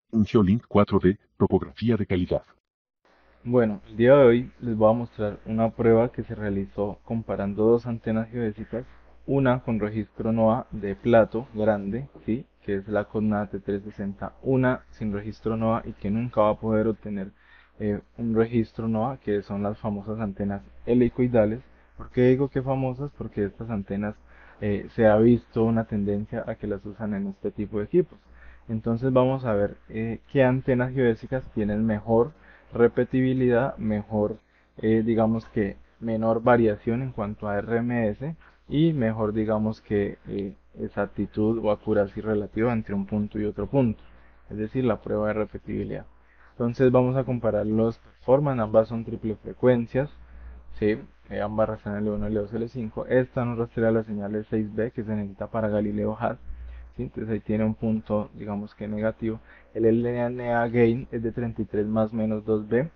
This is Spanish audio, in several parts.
Un Geolink 4D, topografía de calidad. Bueno, el día de hoy les voy a mostrar una prueba que se realizó comparando dos antenas geodésicas, una con registro NOAA de plato grande, ¿sí? Que es la Cognate 360, una sin registro NOAA y que nunca va a poder obtener un registro NOAA, que son las famosas antenas helicoidales. ¿Por qué digo que famosas? Porque estas antenas se ha visto una tendencia a que las usan en este tipo de equipos. Entonces vamos a ver qué antenas geodésicas tienen mejor repetibilidad, mejor, digamos que menor variación en cuanto a RMS y mejor, digamos que exactitud o accuracy relativa entre un punto y otro punto, es decir, la prueba de repetibilidad. Entonces vamos a comparar los performance, ambas son triple frecuencias, ¿sí? Ambas rastrean L1, L2, L5. Esta no rastrea la señal L6B que se necesita para Galileo HAT, ¿sí? Entonces ahí tiene un punto, digamos que negativo. El LNA gain es de 33 más menos 2B.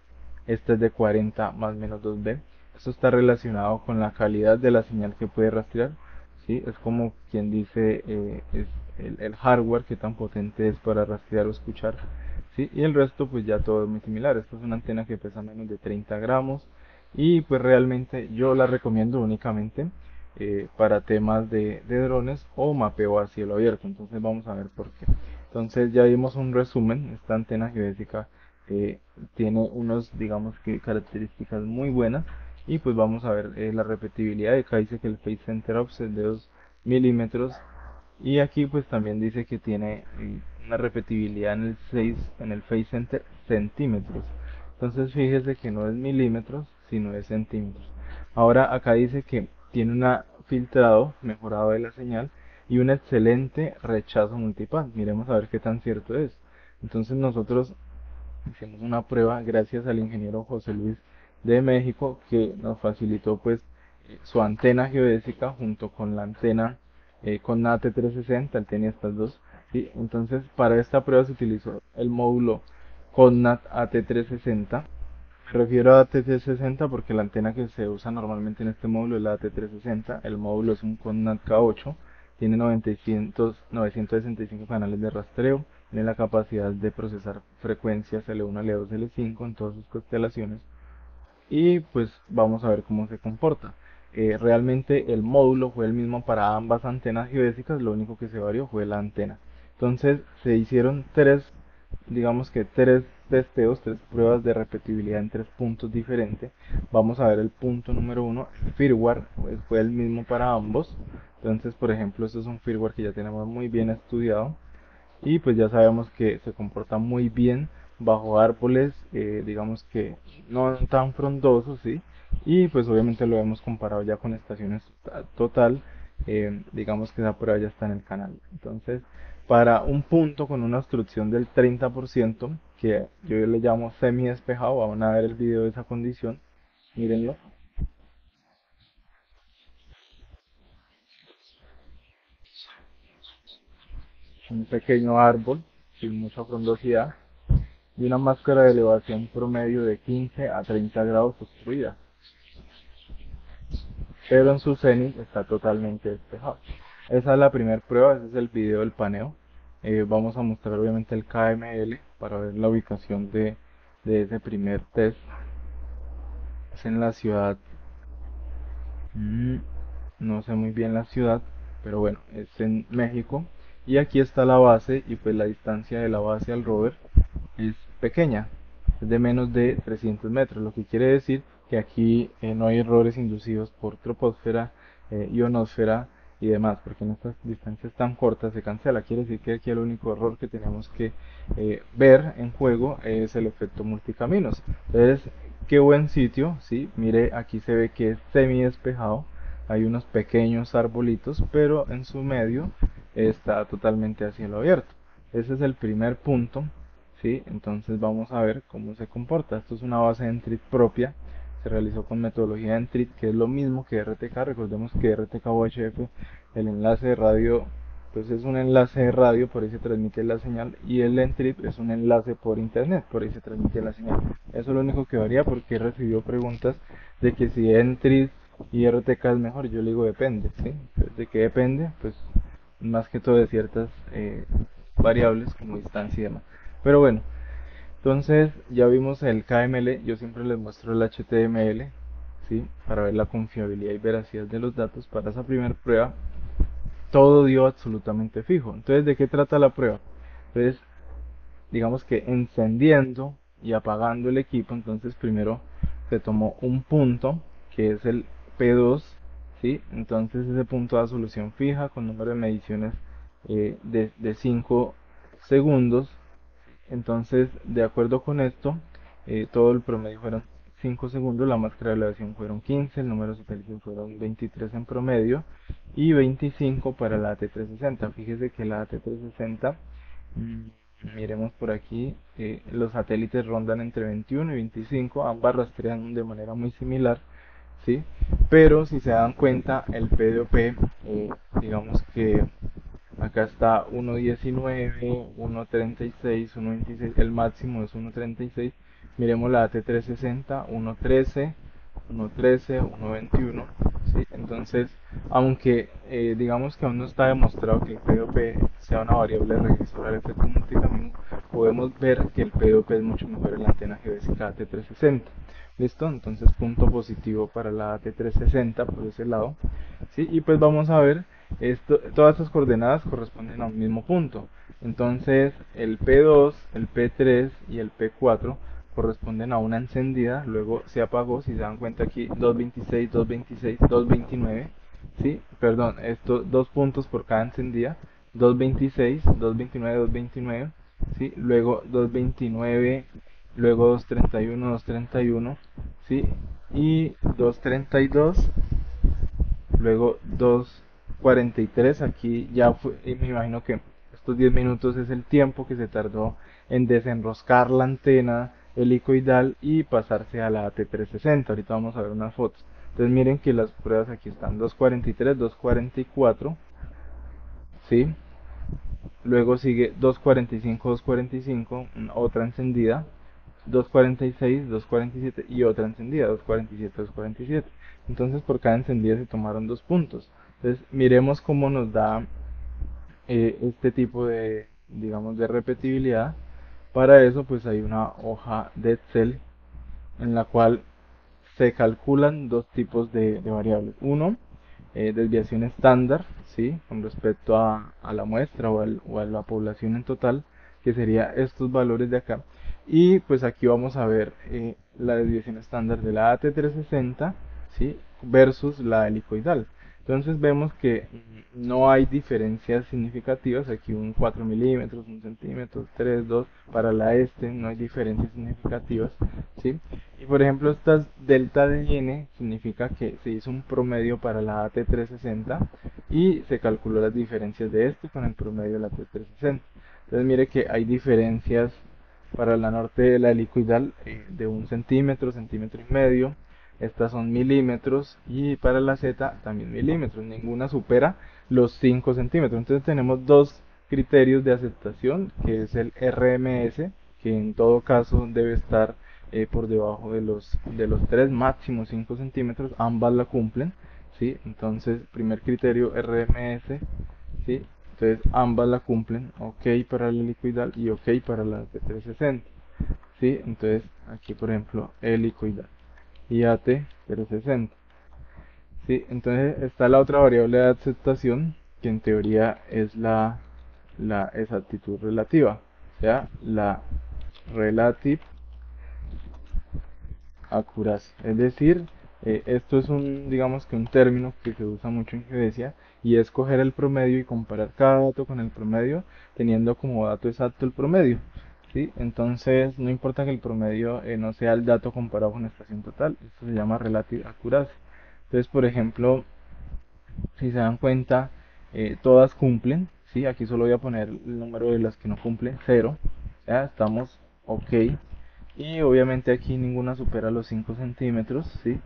Este es de 40 más menos 2B. Esto está relacionado con la calidad de la señal que puede rastrear, ¿sí? Es como quien dice, es el hardware que tan potente es para rastrear o escuchar, ¿sí? Y el resto pues ya todo es muy similar. Esta es una antena que pesa menos de 30 gramos y pues realmente yo la recomiendo únicamente para temas de drones o mapeo a cielo abierto. Entonces vamos a ver por qué. Entonces ya vimos un resumen. Esta antena geodésica eh, tiene unos, digamos que características muy buenas. Y pues vamos a ver la repetibilidad. Acá dice que el phase center offset es de 2 milímetros. Y aquí pues también dice que tiene una repetibilidad en el phase center centímetros. Entonces fíjese que no es milímetros, sino es centímetros. Ahora acá dice que tiene un filtrado mejorado de la señal y un excelente rechazo multipass. Miremos a ver qué tan cierto es. Entonces nosotros hicimos una prueba gracias al ingeniero José Luis de México que nos facilitó pues su antena geodésica junto con la antena con NAT360, él tenía estas dos. ¿Sí? Entonces para esta prueba se utilizó el módulo CONNAT AT360. Me refiero a AT360 porque la antena que se usa normalmente en este módulo es la AT360. El módulo es un CONNAT K8, tiene 965 canales de rastreo, tiene la capacidad de procesar frecuencias L1, L2, L5 en todas sus constelaciones y pues vamos a ver cómo se comporta. Realmente el módulo fue el mismo para ambas antenas geodésicas, lo único que se varió fue la antena. Entonces se hicieron digamos que tres testeos, tres pruebas de repetibilidad en tres puntos diferentes. Vamos a ver el punto número uno, el firmware, pues, fue el mismo para ambos. Entonces, por ejemplo, este es un firmware que ya tenemos muy bien estudiado y pues ya sabemos que se comporta muy bien bajo árboles, digamos que no tan frondosos, ¿sí? Y pues obviamente lo hemos comparado ya con estaciones total, digamos que esa prueba ya está en el canal. Entonces, para un punto con una obstrucción del 30%, que yo le llamo semi despejado, van a ver el video de esa condición, mírenlo, un pequeño árbol sin mucha frondosidad y una máscara de elevación promedio de 15 a 30 grados obstruida, pero en su cenit está totalmente despejado. Esa es la primera prueba, ese es el video del paneo. Vamos a mostrar obviamente el KML para ver la ubicación de ese primer test. Es en la ciudad, mm, no sé muy bien la ciudad, pero bueno, es en México. Y aquí está la base y pues la distancia de la base al rover es pequeña, es de menos de 300 metros, lo que quiere decir que aquí no hay errores inducidos por troposfera, ionosfera y demás, porque en estas distancias tan cortas se cancela. Quiere decir que aquí el único error que tenemos que ver en juego es el efecto multicaminos. Entonces, qué buen sitio, ¿sí? Mire, aquí se ve que es semi despejado, hay unos pequeños arbolitos, pero en su medio está totalmente a cielo abierto. Ese es el primer punto. ¿Sí? Entonces vamos a ver cómo se comporta. Esto es una base de Entrit propia. Se realizó con metodología Entrit, que es lo mismo que RTK. Recordemos que RTK UHF, el enlace de radio, pues es un enlace de radio, por ahí se transmite la señal, y el Entrit es un enlace por internet, por ahí se transmite la señal. Eso es lo único que varía porque he recibido preguntas de que si Entrit y RTK es mejor. Yo le digo depende, ¿sí? ¿De qué depende? Pues más que todo de ciertas variables como distancia y demás. Pero bueno, entonces ya vimos el KML, yo siempre les muestro el HTML, ¿sí? Para ver la confiabilidad y veracidad de los datos. Para esa primera prueba, todo dio absolutamente fijo. Entonces, ¿de qué trata la prueba? Entonces, digamos que encendiendo y apagando el equipo, entonces primero se tomó un punto, que es el P2, ¿sí? Entonces ese punto da solución fija con número de mediciones de 5 segundos. Entonces, de acuerdo con esto, todo el promedio fueron 5 segundos, la máscara de elevación fueron 15, el número de satélites fueron 23 en promedio y 25 para la AT360. Fíjese que la AT360, miremos por aquí, los satélites rondan entre 21 y 25, ambas rastrean de manera muy similar, ¿sí? Pero si se dan cuenta, el PDOP, digamos que acá está 1.19, 1.36, 1.26, el máximo es 1.36. Miremos la AT360, 1.13, 1.13, 1.21. ¿Sí? Entonces, aunque digamos que aún no está demostrado que el PDOP sea una variable regresora al efecto multicamino, podemos ver que el PDOP es mucho mejor en la antena geodésica AT360. ¿Listo? Entonces, punto positivo para la AT360 por ese lado. ¿Sí? Y pues vamos a ver todas estas coordenadas corresponden a un mismo punto. Entonces el P2, el P3 y el P4 corresponden a una encendida, luego se apagó, si se dan cuenta aquí 226, 226, 229, ¿sí? Perdón, estos dos puntos por cada encendida, 226, 229, 229, ¿sí? Luego 229, luego 231, 231, ¿sí? Y 232, luego 2:43. Aquí ya fue, y me imagino que estos 10 minutos es el tiempo que se tardó en desenroscar la antena helicoidal y pasarse a la AT360. Ahorita vamos a ver unas fotos. Entonces miren que las pruebas aquí están 2:43, 2:44, ¿sí? Luego sigue 2:45, 2:45, otra encendida, 2:46, 2:47 y otra encendida, 2:47, 2:47. Entonces por cada encendida se tomaron dos puntos. Entonces miremos cómo nos da este tipo de, digamos, de repetibilidad. Para eso pues hay una hoja de Excel en la cual se calculan dos tipos de variables. Uno, desviación estándar, ¿sí? Con respecto a la muestra o a la población en total, que sería estos valores de acá. Y pues aquí vamos a ver la desviación estándar de la AT360, ¿sí? Versus la helicoidal. Entonces vemos que no hay diferencias significativas, aquí un 4 milímetros, 1 centímetro, 3, 2, para la no hay diferencias significativas, ¿sí? Y por ejemplo, estas delta de n significa que se hizo un promedio para la AT360 y se calculó las diferencias de este con el promedio de la AT360. Entonces mire que hay diferencias para la norte de la helicoidal de 1 centímetro, centímetro y medio. Estas son milímetros y para la Z también milímetros. Ninguna supera los 5 centímetros. Entonces tenemos dos criterios de aceptación, que es el RMS, que en todo caso debe estar por debajo de los 3, máximo 5 centímetros. Ambas la cumplen, ¿sí? Entonces, primer criterio RMS, ¿sí? Entonces ambas la cumplen, ok para la helicoidal y ok para la T360, ¿sí? Entonces aquí por ejemplo helicoidal y AT060. Sí, entonces está la otra variable de aceptación, que en teoría es la exactitud relativa, o sea, la relative accuracy. Es decir, esto es digamos que un término que se usa mucho en geodesia y es coger el promedio y comparar cada dato con el promedio, teniendo como dato exacto el promedio. ¿Sí? Entonces, no importa que el promedio no sea el dato comparado con la estación total, esto se llama relative accuracy. Entonces, por ejemplo, si se dan cuenta, todas cumplen, ¿sí? Aquí solo voy a poner el número de las que no cumple, 0, ya estamos ok. Y obviamente aquí ninguna supera los 5 centímetros, ¿sí?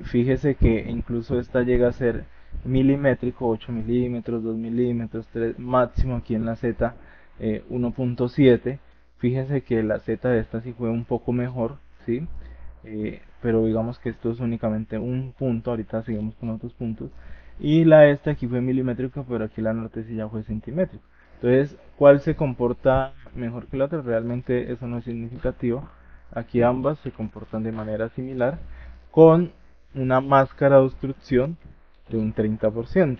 Fíjese que incluso esta llega a ser milimétrico, 8 milímetros, 2 milímetros, 3, máximo aquí en la Z 1.7. Fíjense que la Z de esta sí fue un poco mejor, ¿sí? Pero digamos que esto es únicamente un punto, ahorita seguimos con otros puntos. Y la esta aquí fue milimétrica, pero aquí la norte sí ya fue centimétrico. Entonces, ¿cuál se comporta mejor que la otra, realmente eso no es significativo. Aquí ambas se comportan de manera similar con una máscara de obstrucción de un 30%.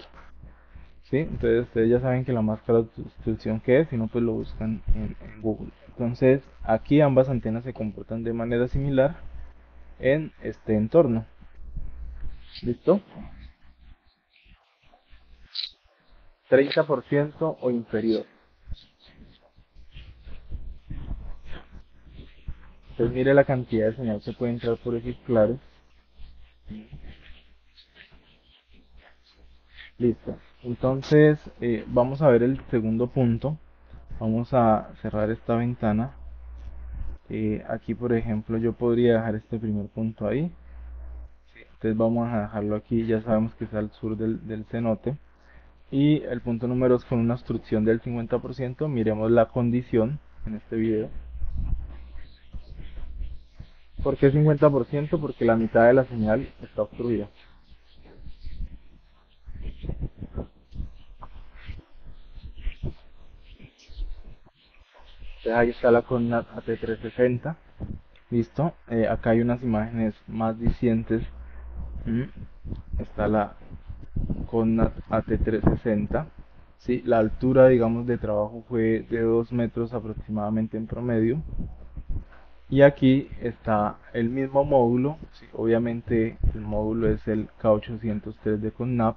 ¿Sí? Entonces ustedes ya saben que la máscara de obstrucción que es, si no pues lo buscan en Google. Entonces aquí ambas antenas se comportan de manera similar en este entorno. ¿Listo? 30% o inferior. Entonces mire la cantidad de señal que puede entrar por esos claros. Listo. Entonces vamos a ver el segundo punto. Vamos a cerrar esta ventana. Aquí por ejemplo yo podría dejar este primer punto ahí. Entonces vamos a dejarlo aquí. Ya sabemos que está al sur del cenote. Y el punto número 2 con una obstrucción del 50%. Miremos la condición en este video. ¿Por qué 50%? Porque la mitad de la señal está obstruida. Entonces ahí está la Conad AT360. Listo. Acá hay unas imágenes más dicientes. Mm, Está la Conad AT360. Sí, la altura, digamos, de trabajo fue de 2 metros aproximadamente en promedio. Y aquí está el mismo módulo. Sí, obviamente el módulo es el K803 de Conab.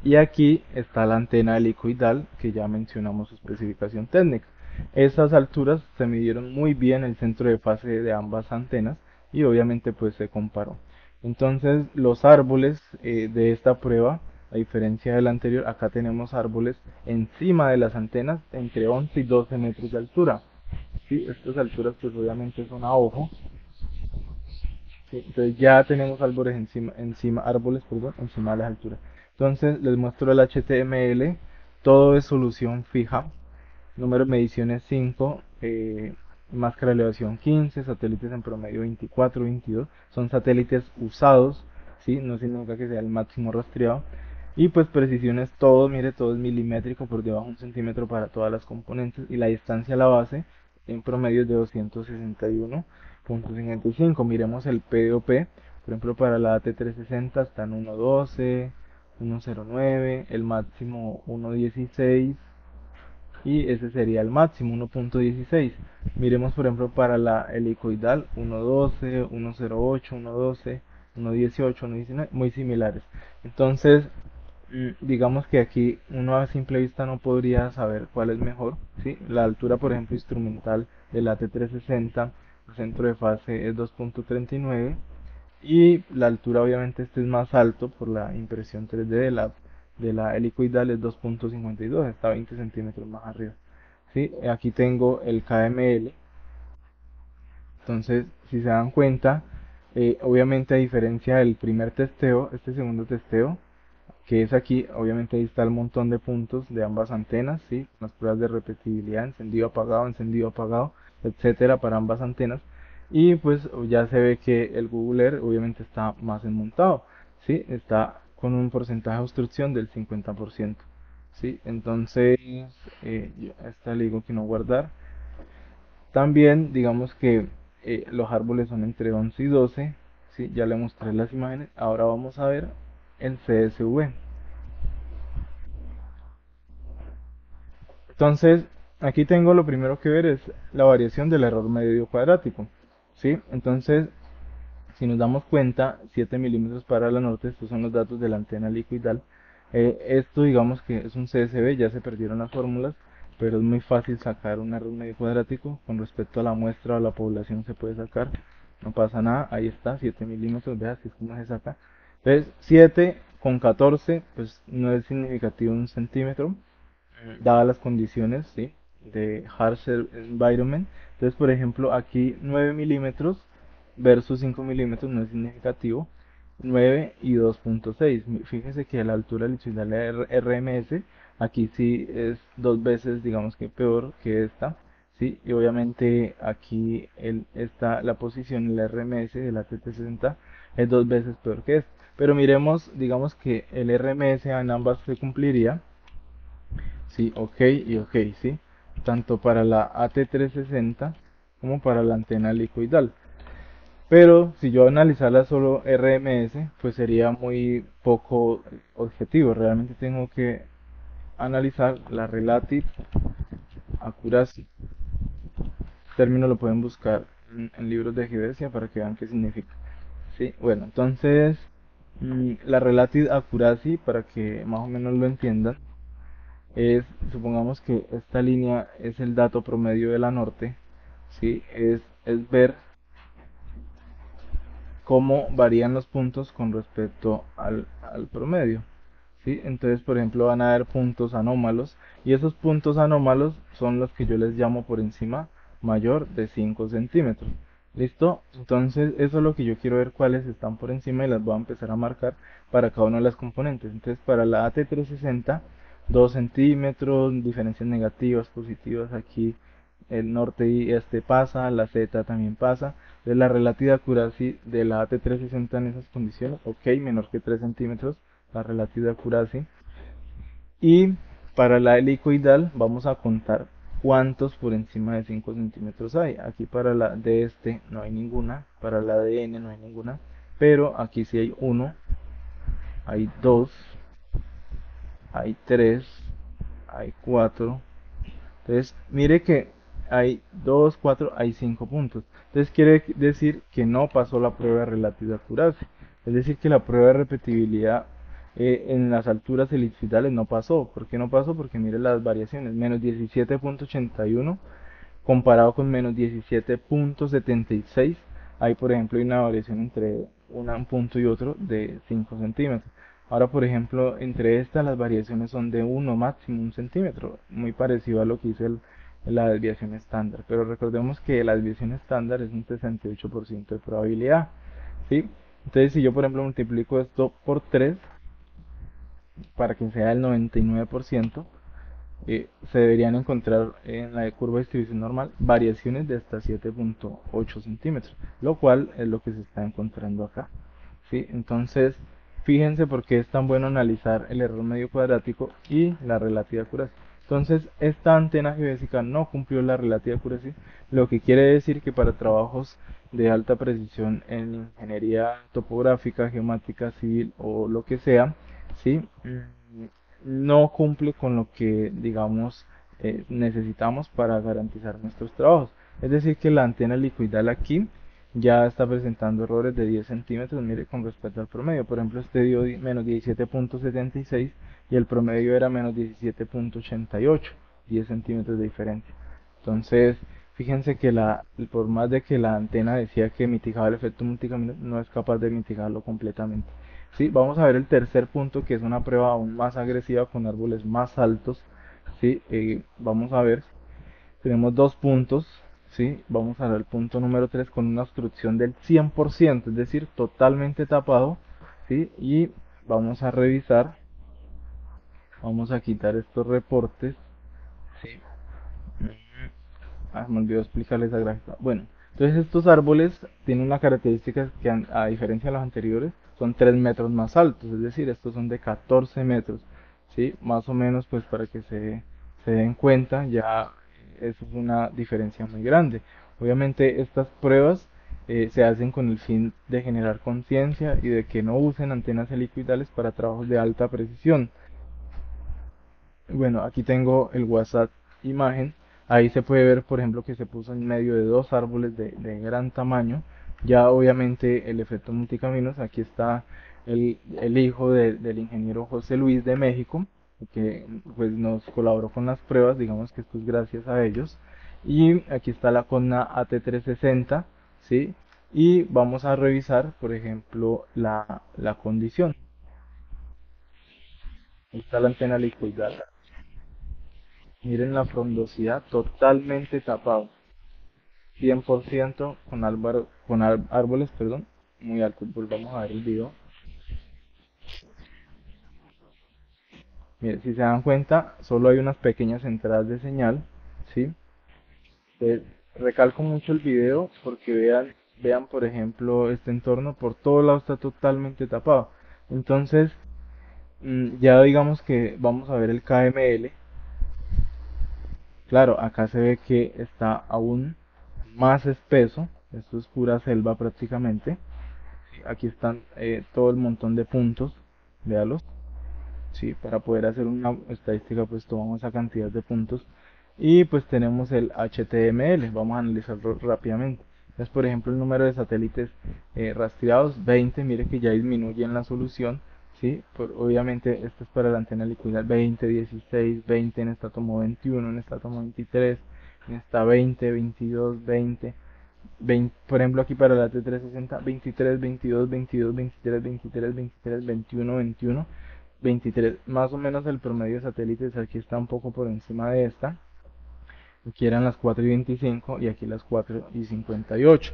Y aquí está la antena helicoidal que ya mencionamos su especificación técnica. Esas alturas se midieron muy bien el centro de fase de ambas antenas y obviamente pues se comparó. Entonces los árboles de esta prueba, a diferencia de la anterior, acá tenemos árboles encima de las antenas entre 11 y 12 metros de altura. ¿Sí? Estas alturas pues obviamente son a ojo. ¿Sí? Entonces ya tenemos árboles encima de las alturas. Entonces les muestro el HTML, todo es solución fija, número de mediciones 5, máscara de elevación 15, satélites en promedio 24, 22, son satélites usados, ¿sí? No significa que sea el máximo rastreado. Y pues precisiones todo, mire, todo es milimétrico, por debajo de 1 centímetro para todas las componentes y la distancia a la base en promedio es de 261.55. Miremos el PDOP, por ejemplo para la AT360 está en 1.12, 1.09, el máximo 1.16 y ese sería el máximo 1.16. Miremos por ejemplo para la helicoidal 1.12, 1.08, 1.12, 1.18, 1.19, muy similares. Entonces digamos que aquí uno a simple vista no podría saber cuál es mejor, ¿sí? La altura por ejemplo instrumental del AT360, el centro de fase es 2.39 y la altura obviamente este es más alto por la impresión 3D de la helicoidal es 2.52, está 20 centímetros más arriba. ¿Sí? Aquí tengo el KML, entonces si se dan cuenta, obviamente a diferencia del primer testeo, este segundo testeo, que es aquí, obviamente ahí está el montón de puntos de ambas antenas, ¿sí? Las pruebas de repetibilidad, encendido apagado, etcétera, para ambas antenas. Y pues ya se ve que el Google Earth obviamente está más enmontado, ¿sí? Está con un porcentaje de obstrucción del 50%, ¿sí? Entonces, esta le digo que no guardar. También, digamos que los árboles son entre 11 y 12, ¿sí? Ya le mostré las imágenes. Ahora vamos a ver el CSV. Entonces, aquí tengo lo primero que ver es la variación del error medio cuadrático, ¿sí? Entonces, si nos damos cuenta, 7 milímetros para la norte, estos son los datos de la antena liquidal. Esto digamos que es un CSV, ya se perdieron las fórmulas, pero es muy fácil sacar un error medio cuadrático. Con respecto a la muestra o la población se puede sacar, no pasa nada, ahí está, 7 milímetros, vean así es como se saca. Entonces, 7 con 14, pues no es significativo un centímetro dadas las condiciones, ¿sí? De harsh environment. Entonces, por ejemplo, aquí 9 milímetros versus 5 milímetros no es significativo. 9 y 2.6. Fíjense que la altura longitudinal de RMS aquí sí es 2 veces, digamos que peor que esta. ¿Sí? Y obviamente aquí está la posición, el RMS de la TT60 es 2 veces peor que esta. Pero miremos, digamos que el RMS en ambas se cumpliría. Sí, ok y ok, sí. tanto para la AT360 como para la antena helicoidal. Pero si yo analizara solo RMS, pues sería muy poco objetivo. Realmente tengo que analizar la Relative Accuracy. Este término lo pueden buscar en libros de geodesia para que vean qué significa. Sí, bueno, entonces la Relative Accuracy, para que más o menos lo entiendan, es, supongamos que esta línea es el dato promedio de la norte, ¿sí? Es ver cómo varían los puntos con respecto al promedio, ¿sí? Entonces, por ejemplo, van a haber puntos anómalos y esos puntos anómalos son los que yo les llamo por encima mayor de 5 centímetros. ¿Listo? Entonces, eso es lo que yo quiero ver cuáles están por encima y las voy a empezar a marcar para cada una de las componentes. Entonces, para la AT360, 2 centímetros, diferencias negativas, positivas, aquí el norte y este pasa, la Z también pasa. Entonces, la relativa accuracy de la AT360 en esas condiciones, ok, menor que 3 centímetros, la relativa accuracy. Y para la helicoidal vamos a contar cuántos por encima de 5 centímetros hay. Aquí para la de este no hay ninguna, para la de N no hay ninguna, pero aquí sí hay uno, hay dos, hay tres, hay cuatro. Entonces, mire que hay 2, 4, hay 5 puntos. Entonces quiere decir que no pasó la prueba de relativa accuracy. Es decir, que la prueba de repetibilidad en las alturas elipsoidales no pasó. ¿Por qué no pasó? Porque mire las variaciones. Menos 17.81 comparado con menos 17.76. Hay, por ejemplo, una variación entre un punto y otro de 5 centímetros. Ahora, por ejemplo, entre estas las variaciones son de 1 máximo 1 centímetro, muy parecido a lo que hizo la desviación estándar. Pero recordemos que la desviación estándar es un 68% de probabilidad, ¿sí? Entonces, si yo, por ejemplo, multiplico esto por 3 para que sea el 99%, se deberían encontrar en la curva de distribución normal variaciones de hasta 7.8 centímetros, lo cual es lo que se está encontrando acá. ¿Sí? Entonces, fíjense por qué es tan bueno analizar el error medio cuadrático y la relativa accuracy. Entonces, esta antena geodésica no cumplió la relativa accuracy, lo que quiere decir que para trabajos de alta precisión en ingeniería topográfica, geomática, civil o lo que sea, ¿sí? No cumple con lo que, digamos, necesitamos para garantizar nuestros trabajos. Es decir, que la antena helicoidal aquí ya está presentando errores de 10 centímetros, mire, con respecto al promedio. Por ejemplo, este dio menos 17.76 y el promedio era menos 17.88, 10 centímetros de diferencia. Entonces, fíjense que por más de que la antena decía que mitigaba el efecto multicamino, no es capaz de mitigarlo completamente. Sí, vamos a ver el tercer punto, que es una prueba aún más agresiva con árboles más altos. Sí, vamos a ver, tenemos dos puntos. Sí, vamos a ver el punto número 3 con una obstrucción del 100%, es decir, totalmente tapado. Sí, y vamos a revisar, vamos a quitar estos reportes. Sí. Me olvidó explicarles esa gráfica. Bueno, entonces estos árboles tienen una característica que a diferencia de los anteriores son 3 metros más altos, es decir, estos son de 14 metros, ¿sí? Más o menos pues para que se den cuenta, ya eso es una diferencia muy grande. Obviamente estas pruebas se hacen con el fin de generar conciencia y de que no usen antenas helicoidales para trabajos de alta precisión. Bueno, aquí tengo el WhatsApp imagen. Ahí se puede ver, por ejemplo, que se puso en medio de dos árboles de gran tamaño. Ya obviamente el efecto multicaminos. Aquí está el hijo del ingeniero José Luis de México, que pues nos colaboró con las pruebas. Digamos que esto es gracias a ellos. Y aquí está la Conna AT360, ¿sí? Y vamos a revisar, por ejemplo, la condición. Ahí está la antena helicoidal. Miren la frondosidad totalmente tapado. 100% con, árboles, perdón, muy altos. Volvamos a ver el video. Miren, si se dan cuenta, solo hay unas pequeñas entradas de señal, ¿sí? Eh, Recalco mucho el video porque vean, por ejemplo, este entorno por todo lado está totalmente tapado. Entonces, ya digamos que vamos a ver el KML. Claro, acá se ve que está aún más espeso, esto es pura selva prácticamente. Sí, aquí están todo el montón de puntos, véalos. Sí, para poder hacer una estadística pues tomamos esa cantidad de puntos y pues tenemos el HTML, vamos a analizarlo rápidamente. Entonces, por ejemplo, el número de satélites rastreados, 20, mire que ya disminuye en la solución, ¿sí? Obviamente esto es para la antena helicoidal, 20, 16, 20, en esta tomó 21, en esta tomó 23, en esta 20, 22, 20, 20, por ejemplo aquí para la T360, 23, 22, 22, 23, 23, 23, 21, 21, 23, más o menos el promedio de satélites aquí está un poco por encima de esta. Aquí eran las 4 y 25 y aquí las 4 y 58.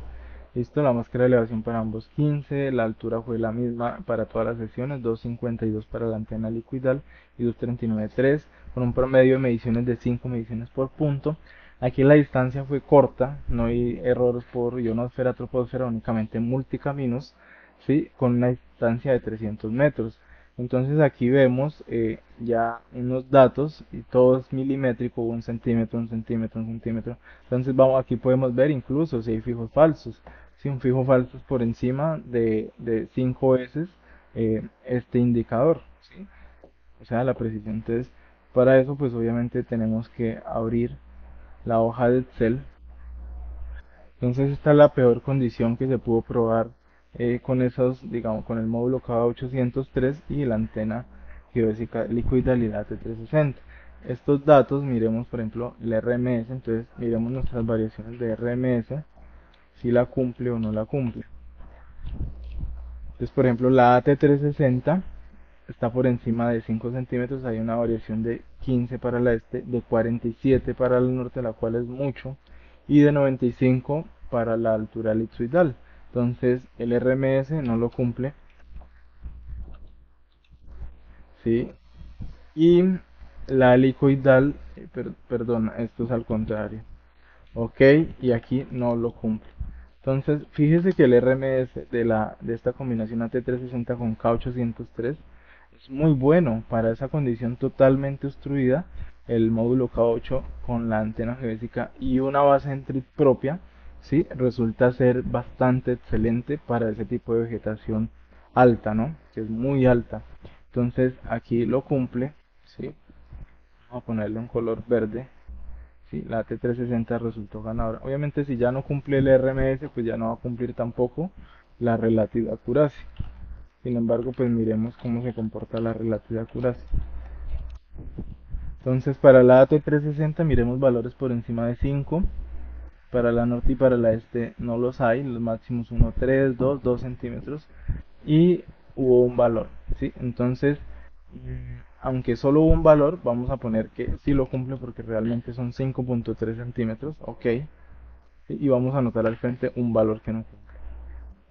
Listo, la máscara de elevación para ambos 15, la altura fue la misma para todas las sesiones, 252 para la antena liquidal y 239.3, con un promedio de mediciones de 5 mediciones por punto. Aquí la distancia fue corta, no hay errores por ionosfera, troposfera, únicamente multicaminos, ¿sí? Con una distancia de 300 metros. Entonces aquí vemos ya unos datos y todo es milimétrico, un centímetro, un centímetro, un centímetro. Entonces vamos, aquí podemos ver incluso si hay fijos falsos. Si un fijo falso es por encima de 5 veces este indicador, ¿sí? O sea, la precisión. Entonces, para eso pues obviamente tenemos que abrir la hoja de Excel. Entonces esta es la peor condición que se pudo probar con esos, digamos, con el módulo K803 y la antena geodésica liquidalidad T360. Estos datos, miremos por ejemplo el RMS, entonces miremos nuestras variaciones de RMS, si la cumple o no la cumple. Entonces por ejemplo la AT360 está por encima de 5 centímetros, hay una variación de 15 para el este, de 47 para el norte, la cual es mucho, y de 95 para la altura elipsoidal. Entonces el RMS no lo cumple, ¿sí? Y la helicoidal, perdón, esto es al contrario, ok, y aquí no lo cumple. Entonces, fíjese que el RMS de esta combinación AT360 con K803 es muy bueno para esa condición totalmente obstruida. El módulo K8 con la antena geodésica y una base entry propia, ¿sí? Resulta ser bastante excelente para ese tipo de vegetación alta, ¿no? Que es muy alta. Entonces, aquí lo cumple, ¿sí? Vamos a ponerle un color verde. Sí, la T360 resultó ganadora. Obviamente si ya no cumple el RMS, pues ya no va a cumplir tampoco la relativa accuracy. Sin embargo, pues miremos cómo se comporta la relativa accuracy. Entonces para la T360 miremos valores por encima de 5. Para la norte y para la este no los hay. Los máximos 1, 3, 2, 2 centímetros. Y hubo un valor, ¿sí? Entonces, aunque solo hubo un valor, vamos a poner que sí lo cumple porque realmente son 5.3 centímetros, ok. ¿Sí? Y vamos a anotar al frente un valor que no cumple.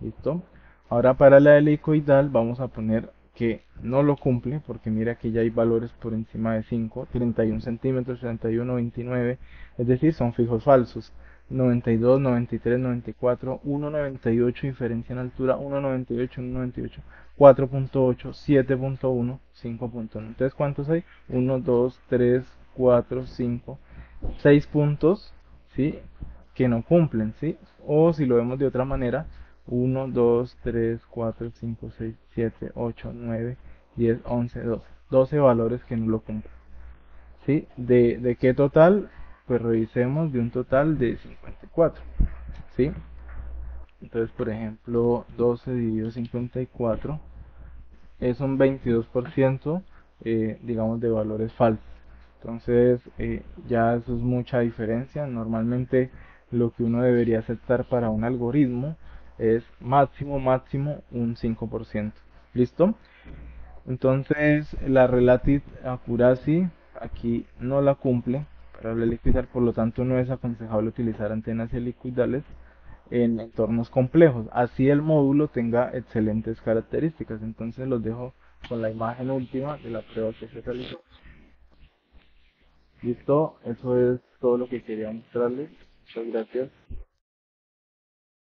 ¿Listo? Ahora para la helicoidal vamos a poner que no lo cumple porque mira que ya hay valores por encima de 5, 31 centímetros, 31, 29, es decir, son fijos falsos. 92, 93, 94, 1,98 diferencia en altura, 1,98, 1,98, 4.8, 7.1, 5.1. Entonces, ¿cuántos hay? 1, 2, 3, 4, 5, 6 puntos, ¿sí? Que no cumplen, ¿sí? O si lo vemos de otra manera, 1, 2, 3, 4, 5, 6, 7, 8, 9, 10, 11, 12. 12 valores que no lo cumplen. ¿Sí? ¿De qué total? Pues revisemos de un total de 54. ¿Sí? Entonces, por ejemplo, 12 dividido 54 es un 22%, digamos, de valores falsos. Entonces, ya eso es mucha diferencia. Normalmente lo que uno debería aceptar para un algoritmo es máximo, máximo un 5%. ¿Listo? Entonces, la relative accuracy aquí no la cumple para la liquidar, por lo tanto no es aconsejable utilizar antenas helicoidales en entornos complejos. Así el módulo tenga excelentes características. Entonces los dejo con la imagen última de la prueba que se realizó. Listo, eso es todo lo que quería mostrarles. Muchas gracias.